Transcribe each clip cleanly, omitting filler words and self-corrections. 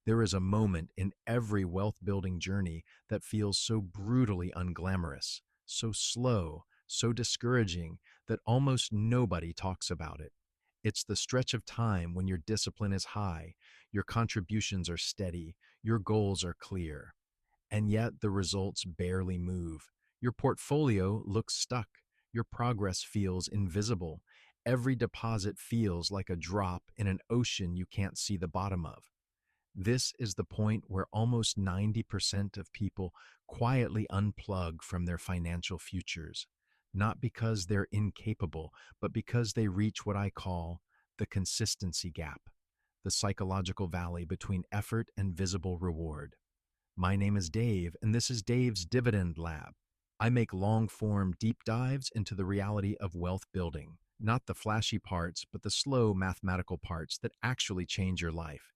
There is a moment in every wealth building journey that feels so brutally unglamorous, so slow, so discouraging that almost nobody talks about it. It's the stretch of time when your discipline is high, your contributions are steady, your goals are clear, and yet the results barely move. Your portfolio looks stuck, your progress feels invisible. Every deposit feels like a drop in an ocean you can't see the bottom of. This is the point where almost 90% of people quietly unplug from their financial futures, not because they're incapable, but because they reach what I call the consistency gap, the psychological valley between effort and visible reward. My name is Dave, and this is Dave's Dividend Lab. I make long form deep dives into the reality of wealth building, not the flashy parts, but the slow mathematical parts that actually change your life.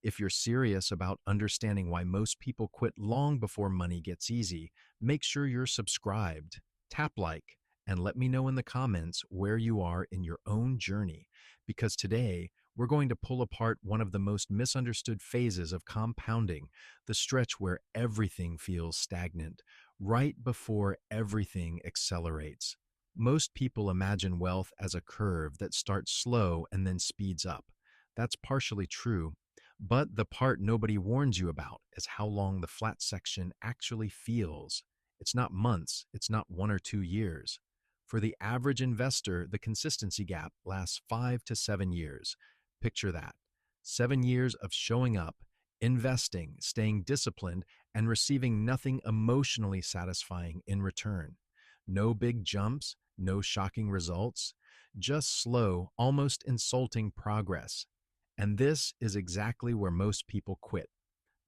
If you're serious about understanding why most people quit long before money gets easy, make sure you're subscribed, tap like, and let me know in the comments where you are in your own journey. Because today, we're going to pull apart one of the most misunderstood phases of compounding, the stretch where everything feels stagnant, right before everything accelerates. Most people imagine wealth as a curve that starts slow and then speeds up. That's partially true, but the part nobody warns you about is how long the flat section actually feels. It's not months, it's not 1 or 2 years. For the average investor, the consistency gap lasts 5 to 7 years. Picture that. 7 years of showing up, investing, staying disciplined, and receiving nothing emotionally satisfying in return. No big jumps, no shocking results, just slow, almost insulting progress. And this is exactly where most people quit,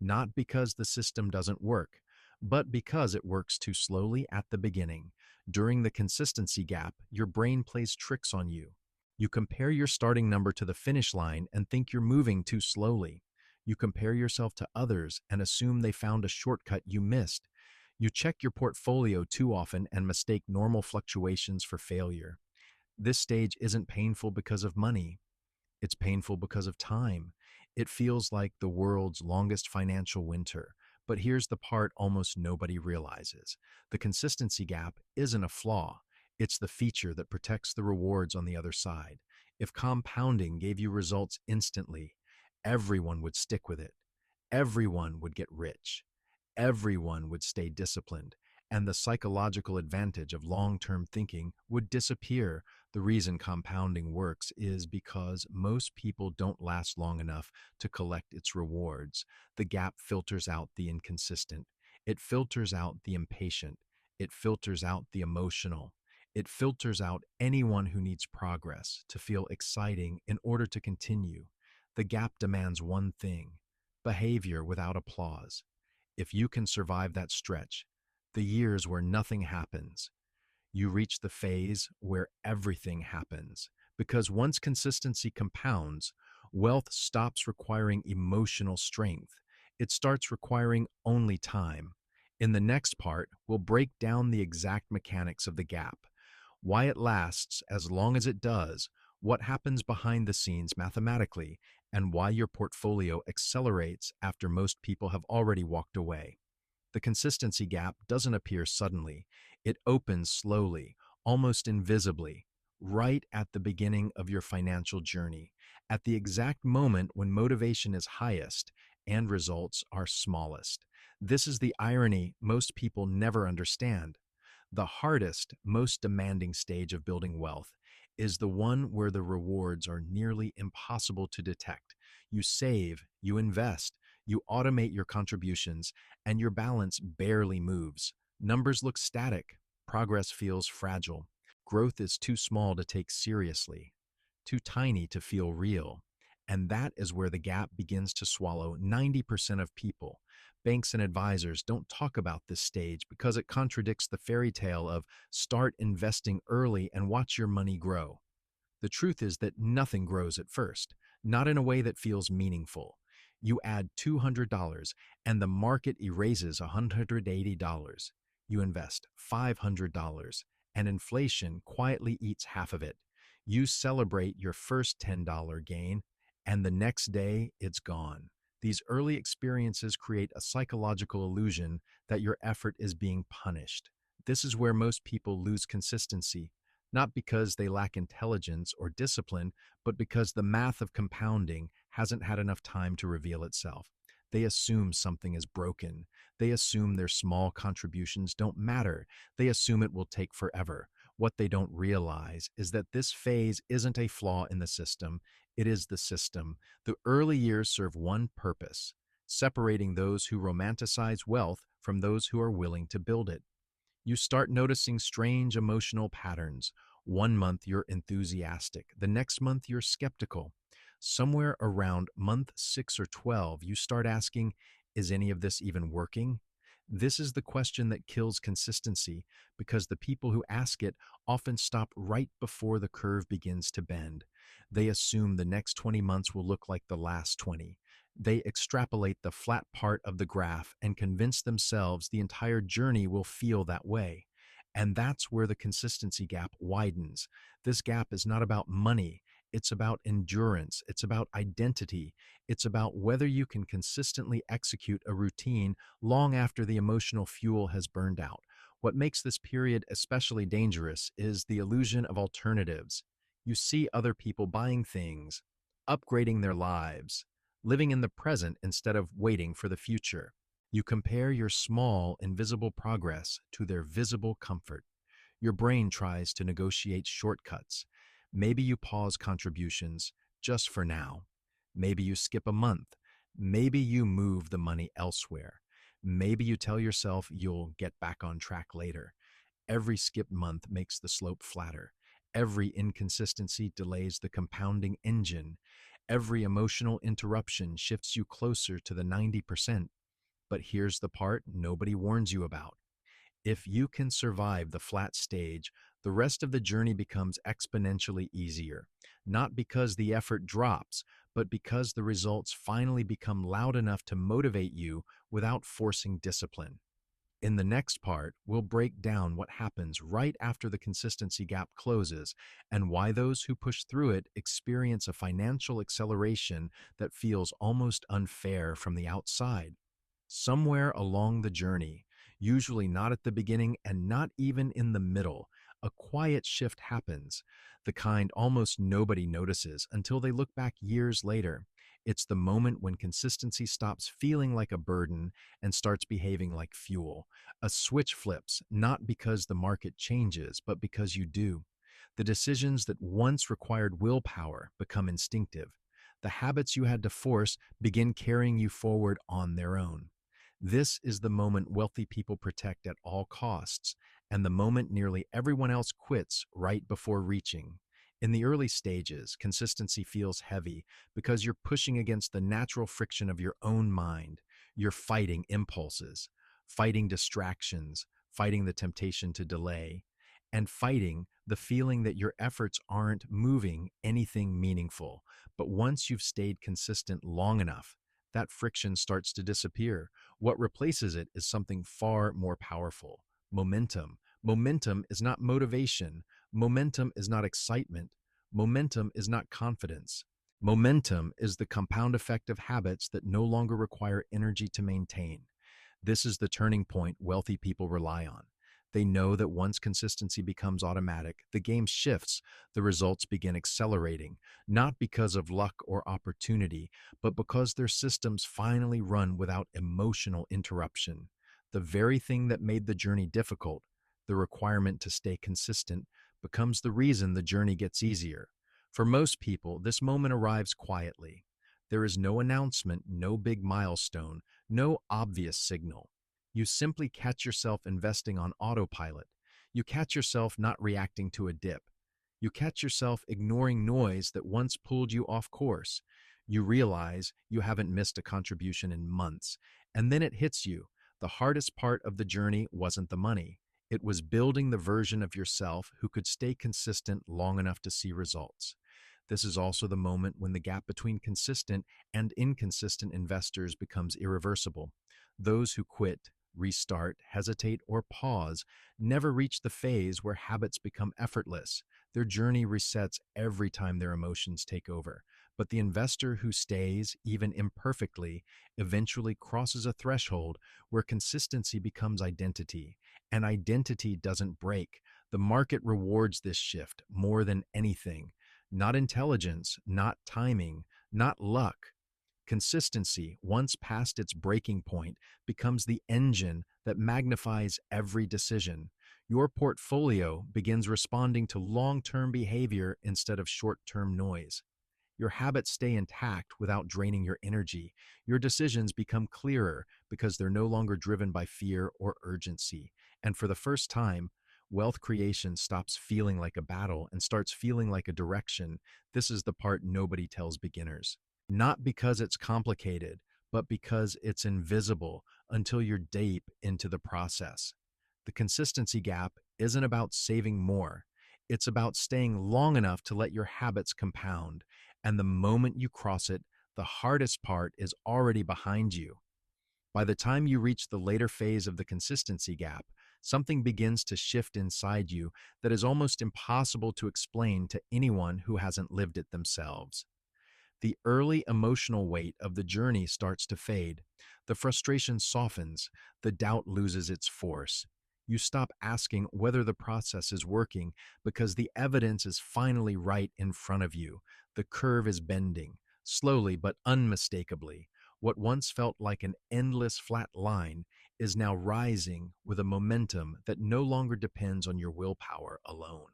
not because the system doesn't work, but because it works too slowly at the beginning. During the consistency gap, your brain plays tricks on you. You compare your starting number to the finish line and think you're moving too slowly. You compare yourself to others and assume they found a shortcut you missed. You check your portfolio too often and mistake normal fluctuations for failure. This stage isn't painful because of money. It's painful because of time. It feels like the world's longest financial winter. But here's the part almost nobody realizes. The consistency gap isn't a flaw. It's the feature that protects the rewards on the other side. If compounding gave you results instantly, everyone would stick with it. Everyone would get rich. Everyone would stay disciplined, and the psychological advantage of long term thinking would disappear. The reason compounding works is because most people don't last long enough to collect its rewards. The gap filters out the inconsistent, it filters out the impatient, it filters out the emotional. It filters out anyone who needs progress to feel exciting in order to continue. The gap demands one thing: behavior without applause. If you can survive that stretch, the years where nothing happens, you reach the phase where everything happens. Because once consistency compounds, wealth stops requiring emotional strength. It starts requiring only time. In the next part, we'll break down the exact mechanics of the gap, why it lasts as long as it does, what happens behind the scenes mathematically, and why your portfolio accelerates after most people have already walked away. The consistency gap doesn't appear suddenly. It opens slowly, almost invisibly, right at the beginning of your financial journey, at the exact moment when motivation is highest and results are smallest. This is the irony most people never understand. The hardest, most demanding stage of building wealth is the one where the rewards are nearly impossible to detect. You save, you invest, you automate your contributions, and your balance barely moves. Numbers look static, progress feels fragile, growth is too small to take seriously, too tiny to feel real. And that is where the gap begins to swallow 90% of people. Banks and advisors don't talk about this stage because it contradicts the fairy tale of start investing early and watch your money grow. The truth is that nothing grows at first, not in a way that feels meaningful. You add $200 and the market erases $180. You invest $500 and inflation quietly eats half of it. You celebrate your first $10 gain and the next day it's gone. These early experiences create a psychological illusion that your effort is being punished. This is where most people lose consistency, not because they lack intelligence or discipline, but because the math of compounding hasn't had enough time to reveal itself. They assume something is broken. They assume their small contributions don't matter. They assume it will take forever. What they don't realize is that this phase isn't a flaw in the system, it is the system. The early years serve one purpose: separating those who romanticize wealth from those who are willing to build it. You start noticing strange emotional patterns. One month you're enthusiastic, the next month you're skeptical. Somewhere around month 6 or 12, you start asking, is any of this even working? This is the question that kills consistency because the people who ask it often stop right before the curve begins to bend. They assume the next 20 months will look like the last 20. They extrapolate the flat part of the graph and convince themselves the entire journey will feel that way. And that's where the consistency gap widens. This gap is not about money, it's about endurance, it's about identity, it's about whether you can consistently execute a routine long after the emotional fuel has burned out. What makes this period especially dangerous is the illusion of alternatives. You see other people buying things, upgrading their lives, living in the present instead of waiting for the future. You compare your small, invisible progress to their visible comfort. Your brain tries to negotiate shortcuts. Maybe you pause contributions just for now. Maybe you skip a month. Maybe you move the money elsewhere. Maybe you tell yourself you'll get back on track later. Every skipped month makes the slope flatter. Every inconsistency delays the compounding engine. Every emotional interruption shifts you closer to the 90%. But here's the part nobody warns you about. If you can survive the flat stage, the rest of the journey becomes exponentially easier. Not because the effort drops, but because the results finally become loud enough to motivate you without forcing discipline. In the next part, we'll break down what happens right after the consistency gap closes and why those who push through it experience a financial acceleration that feels almost unfair from the outside. Somewhere along the journey, usually not at the beginning and not even in the middle, a quiet shift happens, the kind almost nobody notices until they look back years later. It's the moment when consistency stops feeling like a burden and starts behaving like fuel. A switch flips, not because the market changes, but because you do. The decisions that once required willpower become instinctive. The habits you had to force begin carrying you forward on their own. This is the moment wealthy people protect at all costs, and the moment nearly everyone else quits right before reaching. In the early stages, consistency feels heavy because you're pushing against the natural friction of your own mind. You're fighting impulses, fighting distractions, fighting the temptation to delay, and fighting the feeling that your efforts aren't moving anything meaningful. But once you've stayed consistent long enough, that friction starts to disappear. What replaces it is something far more powerful: momentum. Momentum is not motivation. Momentum is not excitement. Momentum is not confidence. Momentum is the compound effect of habits that no longer require energy to maintain. This is the turning point wealthy people rely on. They know that once consistency becomes automatic, the game shifts, the results begin accelerating, not because of luck or opportunity, but because their systems finally run without emotional interruption. The very thing that made the journey difficult, the requirement to stay consistent, becomes the reason the journey gets easier. For most people, this moment arrives quietly. There is no announcement, no big milestone, no obvious signal. You simply catch yourself investing on autopilot. You catch yourself not reacting to a dip. You catch yourself ignoring noise that once pulled you off course. You realize you haven't missed a contribution in months. And then it hits you. The hardest part of the journey wasn't the money. It was building the version of yourself who could stay consistent long enough to see results. This is also the moment when the gap between consistent and inconsistent investors becomes irreversible. Those who quit, restart, hesitate, or pause never reach the phase where habits become effortless. Their journey resets every time their emotions take over. But the investor who stays, even imperfectly, eventually crosses a threshold where consistency becomes identity, and identity doesn't break. The market rewards this shift more than anything. Not intelligence, not timing, not luck. Consistency, once past its breaking point, becomes the engine that magnifies every decision. Your portfolio begins responding to long term behavior instead of short term noise. Your habits stay intact without draining your energy. Your decisions become clearer because they're no longer driven by fear or urgency. And for the first time, wealth creation stops feeling like a battle and starts feeling like a direction. This is the part nobody tells beginners. Not because it's complicated, but because it's invisible until you're deep into the process. The consistency gap isn't about saving more. It's about staying long enough to let your habits compound. And the moment you cross it, the hardest part is already behind you. By the time you reach the later phase of the consistency gap, something begins to shift inside you that is almost impossible to explain to anyone who hasn't lived it themselves. The early emotional weight of the journey starts to fade. The frustration softens, the doubt loses its force. You stop asking whether the process is working because the evidence is finally right in front of you. The curve is bending, slowly but unmistakably. What once felt like an endless flat line is now rising with a momentum that no longer depends on your willpower alone.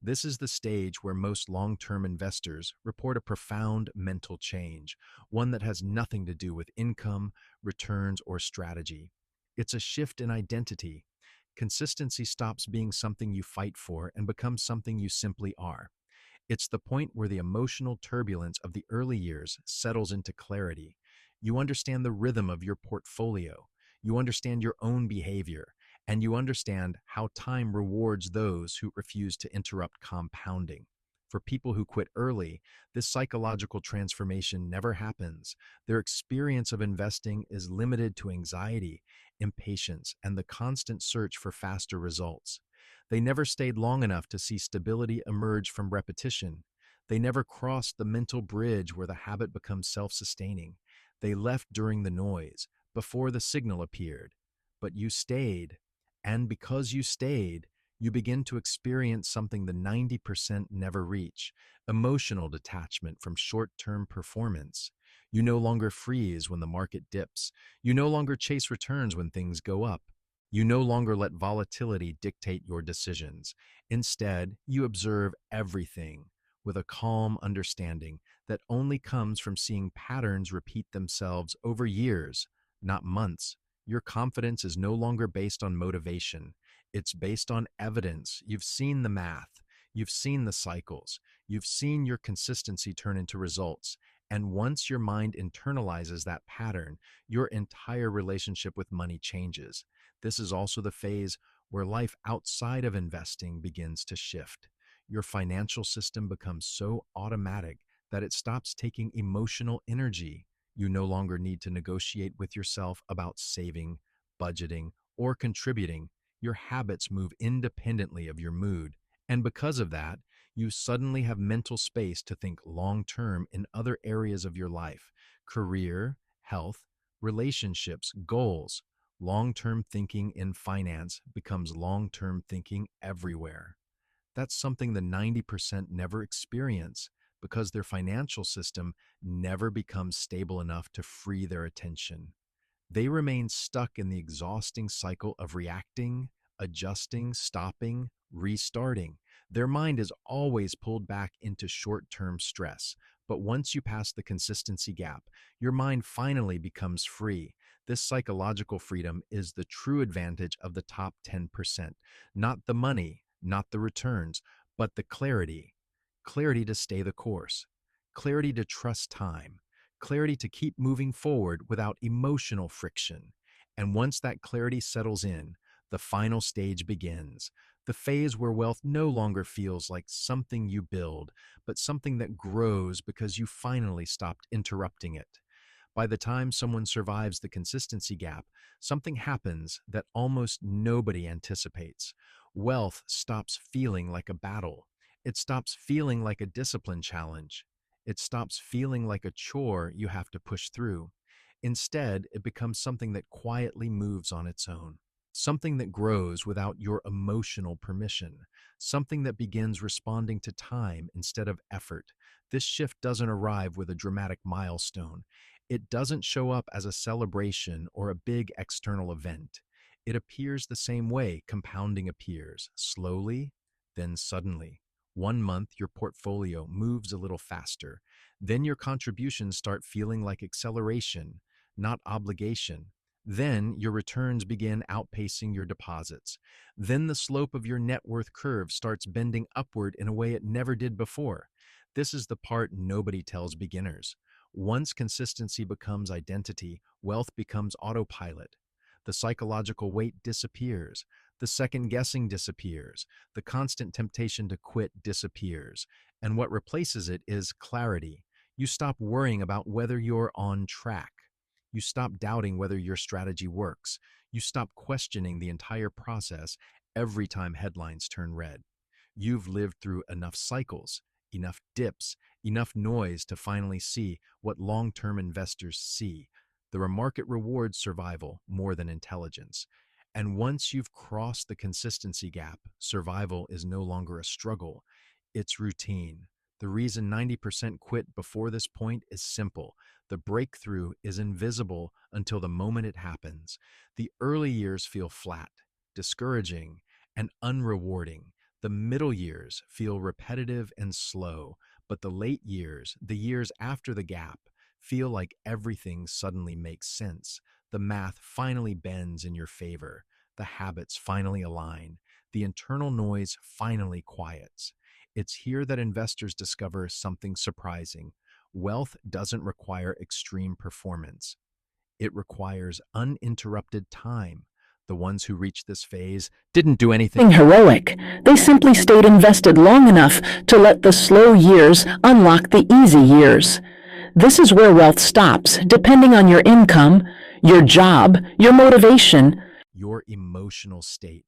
This is the stage where most long term investors report a profound mental change, one that has nothing to do with income, returns, or strategy. It's a shift in identity. Consistency stops being something you fight for and becomes something you simply are. It's the point where the emotional turbulence of the early years settles into clarity. You understand the rhythm of your portfolio. You understand your own behavior, and you understand how time rewards those who refuse to interrupt compounding. For people who quit early, this psychological transformation never happens. Their experience of investing is limited to anxiety, impatience, and the constant search for faster results. They never stayed long enough to see stability emerge from repetition. They never crossed the mental bridge where the habit becomes self sustaining. They left during the noise, before the signal appeared. But you stayed, and because you stayed, you begin to experience something the 90% never reach: emotional detachment from short term performance. You no longer freeze when the market dips. You no longer chase returns when things go up. You no longer let volatility dictate your decisions. Instead, you observe everything with a calm understanding that only comes from seeing patterns repeat themselves over years, not months. Your confidence is no longer based on motivation. It's based on evidence. You've seen the math. You've seen the cycles. You've seen your consistency turn into results. And once your mind internalizes that pattern, your entire relationship with money changes. This is also the phase where life outside of investing begins to shift. Your financial system becomes so automatic that it stops taking emotional energy. You no longer need to negotiate with yourself about saving, budgeting, or contributing. Your habits move independently of your mood. And because of that, you suddenly have mental space to think long term in other areas of your life: career, health, relationships, goals. Long term thinking in finance becomes long term thinking everywhere. That's something the 90% never experience because their financial system never becomes stable enough to free their attention. They remain stuck in the exhausting cycle of reacting, adjusting, stopping, restarting. Their mind is always pulled back into short term stress. But once you pass the consistency gap, your mind finally becomes free. This psychological freedom is the true advantage of the top 10%. Not the money, not the returns, but the clarity. Clarity to stay the course, clarity to trust time, clarity to keep moving forward without emotional friction. And once that clarity settles in, the final stage begins: the phase where wealth no longer feels like something you build, but something that grows because you finally stopped interrupting it. By the time someone survives the consistency gap, something happens that almost nobody anticipates. Wealth stops feeling like a battle. It stops feeling like a discipline challenge. It stops feeling like a chore you have to push through. Instead, it becomes something that quietly moves on its own, something that grows without your emotional permission, something that begins responding to time instead of effort. This shift doesn't arrive with a dramatic milestone. It doesn't show up as a celebration or a big external event. It appears the same way compounding appears, slowly, then suddenly. One month, your portfolio moves a little faster. Then your contributions start feeling like acceleration, not obligation. Then your returns begin outpacing your deposits. Then the slope of your net worth curve starts bending upward in a way it never did before. This is the part nobody tells beginners. Once consistency becomes identity, wealth becomes autopilot. The psychological weight disappears. The second guessing disappears. The constant temptation to quit disappears. And what replaces it is clarity. You stop worrying about whether you're on track. You stop doubting whether your strategy works. You stop questioning the entire process every time headlines turn red. You've lived through enough cycles, enough dips, enough noise to finally see what long-term investors see. The market rewards survival more than intelligence. And once you've crossed the consistency gap, survival is no longer a struggle, it's routine. The reason 90% quit before this point is simple. The breakthrough is invisible until the moment it happens. The early years feel flat, discouraging, and unrewarding. The middle years feel repetitive and slow, but the late years, the years after the gap, feel like everything suddenly makes sense. The math finally bends in your favor. The habits finally align. The internal noise finally quiets. It's here that investors discover something surprising. Wealth doesn't require extreme performance. It requires uninterrupted time. The ones who reach this phase didn't do anything Heroic. They simply stayed invested long enough to let the slow years unlock the easy years. This is where wealth stops, depending on your income, your job, your motivation. your emotional state,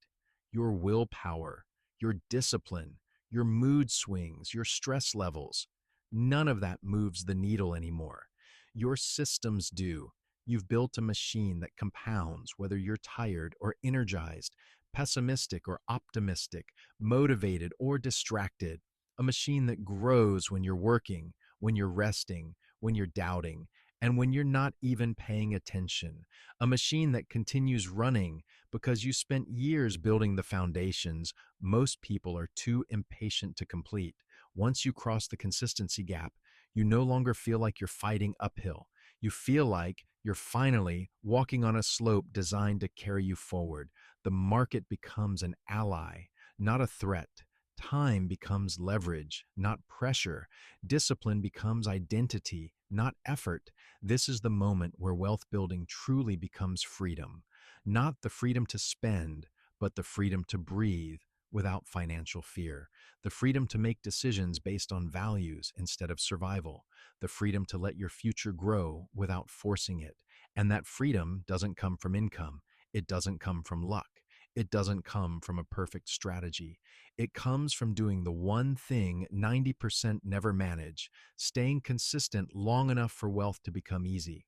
your willpower, your discipline, your mood swings, your stress levels. None of that moves the needle anymore. Your systems do. You've built a machine that compounds whether you're tired or energized, pessimistic or optimistic, motivated or distracted. A machine that grows when you're working, when you're resting, when you're doubting, and when you're not even paying attention. A machine that continues running because you spent years building the foundations most people are too impatient to complete. Once you cross the consistency gap, you no longer feel like you're fighting uphill. You feel like you're finally walking on a slope designed to carry you forward. The market becomes an ally, not a threat. Time becomes leverage, not pressure. Discipline becomes identity, not effort. This is the moment where wealth building truly becomes freedom. Not the freedom to spend, but the freedom to breathe without financial fear. The freedom to make decisions based on values instead of survival. The freedom to let your future grow without forcing it. And that freedom doesn't come from income. It doesn't come from luck. It doesn't come from a perfect strategy. It comes from doing the one thing 90% never manage, staying consistent long enough for wealth to become easy.